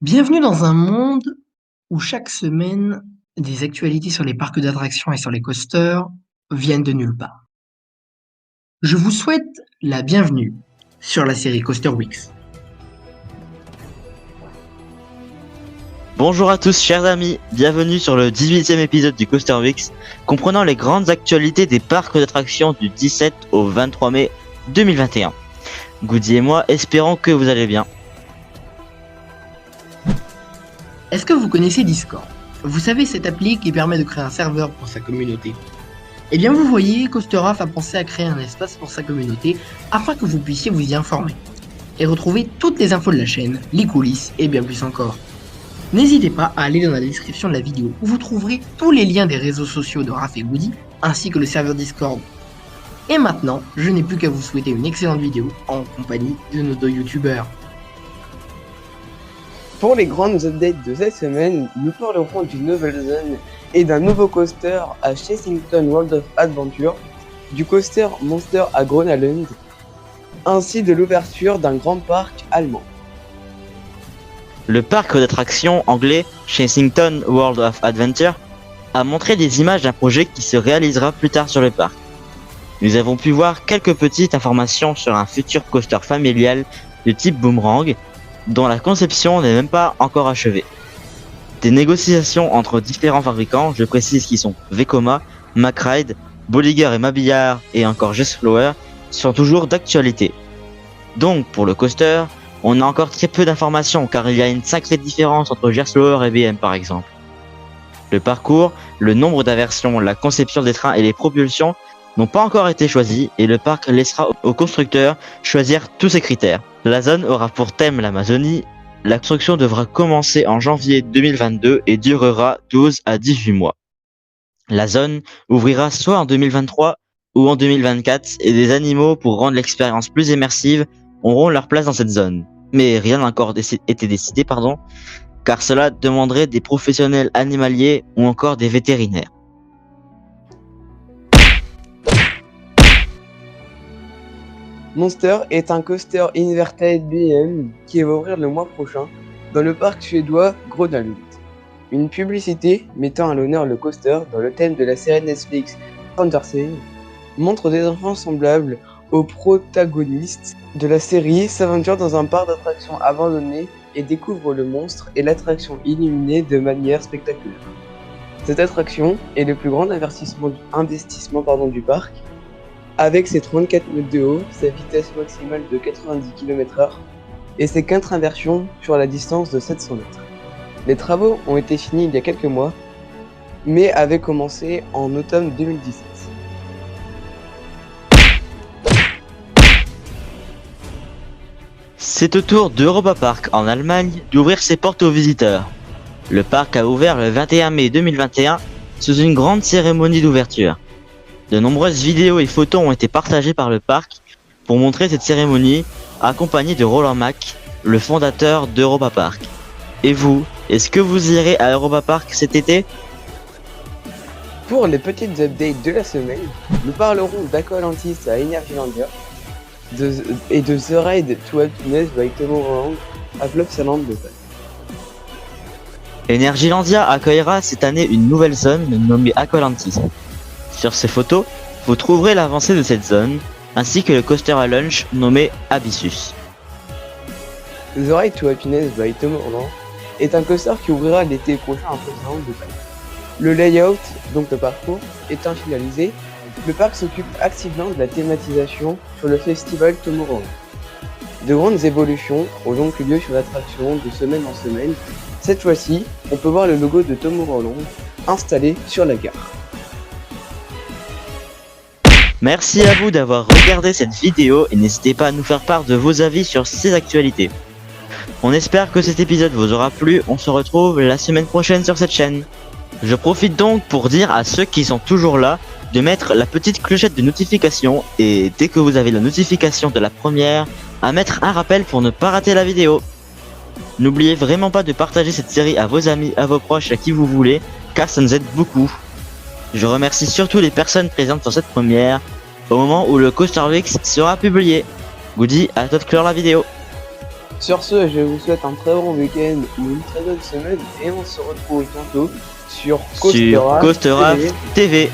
Bienvenue dans un monde où chaque semaine, des actualités sur les parcs d'attractions et sur les coasters viennent de nulle part. Je vous souhaite la bienvenue sur la série Coaster Weeks. Bonjour à tous chers amis, bienvenue sur le 18e épisode du Coaster Weeks, comprenant les grandes actualités des parcs d'attractions du 17 au 23 mai 2021. Goody et moi espérons que vous allez bien. Est-ce que vous connaissez Discord? Vous savez, cette appli qui permet de créer un serveur pour sa communauté. Eh bien vous voyez, Coasteraf a pensé à créer un espace pour sa communauté afin que vous puissiez vous y informer et retrouver toutes les infos de la chaîne, les coulisses et bien plus encore. N'hésitez pas à aller dans la description de la vidéo où vous trouverez tous les liens des réseaux sociaux de Raph et Goody ainsi que le serveur Discord. Et maintenant, je n'ai plus qu'à vous souhaiter une excellente vidéo en compagnie de nos deux youtubeurs. Pour les grandes updates de cette semaine, nous parlerons d'une nouvelle zone et d'un nouveau coaster à Chessington World of Adventure, du coaster Monster à Groenland, ainsi de l'ouverture d'un grand parc allemand. Le parc d'attractions anglais Chessington World of Adventure a montré des images d'un projet qui se réalisera plus tard sur le parc. Nous avons pu voir quelques petites informations sur un futur coaster familial de type boomerang, dont la conception n'est même pas encore achevée. Des négociations entre différents fabricants, je précise qu'ils sont Vekoma, MacRide, Bolliger et Mabillard et encore Jesflower, sont toujours d'actualité. Donc pour le coaster, on a encore très peu d'informations car il y a une sacrée différence entre Jesflower et BM par exemple. Le parcours, le nombre d'inversions, la conception des trains et les propulsions n'ont pas encore été choisis et le parc laissera aux constructeurs choisir tous ces critères. La zone aura pour thème l'Amazonie. La construction devra commencer en janvier 2022 et durera 12 à 18 mois. La zone ouvrira soit en 2023 ou en 2024 et des animaux pour rendre l'expérience plus immersive auront leur place dans cette zone. Mais rien n'a encore été décidé, car cela demanderait des professionnels animaliers ou encore des vétérinaires. Monster est un coaster inverted BM qui va ouvrir le mois prochain dans le parc suédois Groenland. Une publicité mettant à l'honneur le coaster dans le thème de la série Netflix Fantasy montre des enfants semblables aux protagonistes de la série s'aventurent dans un parc d'attractions abandonné et découvrent le monstre et l'attraction illuminée de manière spectaculaire. Cette attraction est le plus grand investissement du parc, avec ses 34 mètres de haut, sa vitesse maximale de 90 km/h et ses 4 inversions sur la distance de 700 mètres. Les travaux ont été finis il y a quelques mois, mais avaient commencé en automne 2017. C'est au tour d'Europa Park en Allemagne d'ouvrir ses portes aux visiteurs. Le parc a ouvert le 21 mai 2021 sous une grande cérémonie d'ouverture. De nombreuses vidéos et photos ont été partagées par le parc pour montrer cette cérémonie, accompagnée de Roland Mack, le fondateur d'Europa Park. Et vous, est-ce que vous irez à Europa Park cet été? Pour les petites updates de la semaine, nous parlerons d'Aqualantis à Energylandia et de The Ride to Happiness by Tomorrowland à Plopsaland Local. Energylandia accueillera cette année une nouvelle zone nommée Aqualantis. Sur ces photos, vous trouverez l'avancée de cette zone, ainsi que le coaster à lunch nommé Abyssus. The Ride to Happiness by Tomorrowland est un coaster qui ouvrira l'été prochain à Plopsaland Local. Le layout, donc le parcours, étant finalisé, le parc s'occupe activement de la thématisation sur le festival Tomorrowland. De grandes évolutions ont donc eu lieu sur l'attraction de semaine en semaine. Cette fois-ci, on peut voir le logo de Tomorrowland installé sur la gare. Merci à vous d'avoir regardé cette vidéo et n'hésitez pas à nous faire part de vos avis sur ces actualités. On espère que cet épisode vous aura plu, on se retrouve la semaine prochaine sur cette chaîne. Je profite donc pour dire à ceux qui sont toujours là de mettre la petite clochette de notification et dès que vous avez la notification de la première, à mettre un rappel pour ne pas rater la vidéo. N'oubliez vraiment pas de partager cette série à vos amis, à vos proches, à qui vous voulez, car ça nous aide beaucoup. Je remercie surtout les personnes présentes sur cette première, au moment où le Coaster Weeks sera publié. Goody, à toi de clore la vidéo. Sur ce, je vous souhaite un très bon week-end ou une très bonne semaine et on se retrouve bientôt sur Sur Coasteraf Coasteraf TV. TV.